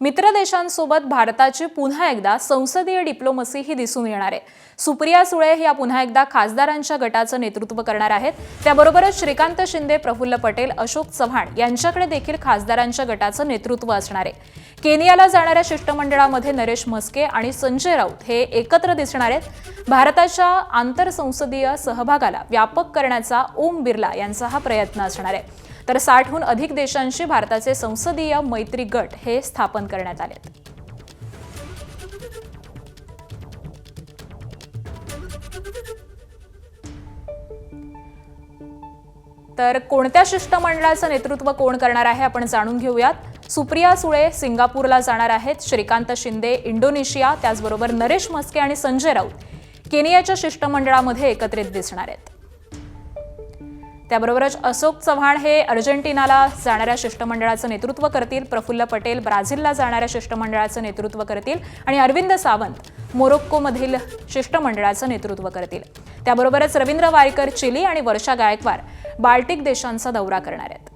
मित्र देशांसोबत भारताची पुन्हा एकदा संसदीय डिप्लोमसी ही दिसून येणार आहे। सुप्रिया सुळे या पुन्हा एकदा खासदारांच्या गटाचं नेतृत्व करणार आहेत। त्याबरोबरच श्रीकांत शिंदे, प्रफुल्ल पटेल, अशोक चव्हाण यांच्याकडे देखील खासदारांच्या गटाचं नेतृत्व असणार आहे। केनियाला जाणाऱ्या शिष्टमंडळामध्ये नरेश म्हस्के आणि संजय राऊत हे एकत्र दिसणार आहेत। भारताच्या आंतरसंसदीय सहभागाला व्यापक करण्याचा ओम बिर्ला यांचा हा प्रयत्न असणार आहे। तर 60हून अधिक देशांशी भारताचे संसदीय मैत्री गट हे स्थापन करण्यात आले। तर कोणत्या शिष्टमंडळाचं नेतृत्व कोण करणार आहे आपण जाणून घेऊयात। सुप्रिया सुळे सिंगापूरला जाणार आहेत, श्रीकांत शिंदे इंडोनेशिया, त्याचबरोबर नरेश म्हस्के आणि संजय राऊत केनियाच्या शिष्टमंडळामध्ये एकत्रित दिसणार आहेत। त्याबरोबरच अशोक चव्हाण हे अर्जेंटिनाला जाणाऱ्या शिष्टमंडळाचं नेतृत्व करतील, प्रफुल्ल पटेल ब्राझीलला जाणाऱ्या शिष्टमंडळाचं नेतृत्व करतील आणि अरविंद सावंत मोरोक्कोमधील शिष्टमंडळाचं नेतृत्व करतील। त्याबरोबरच रवींद्र वायकर चिली आणि वर्षा गायकवाड बाल्टिक देशांचा दौरा करणार आहेत।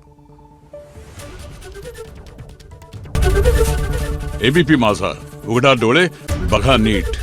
एबीपी माझा, उघडा डोळे बघा नीट।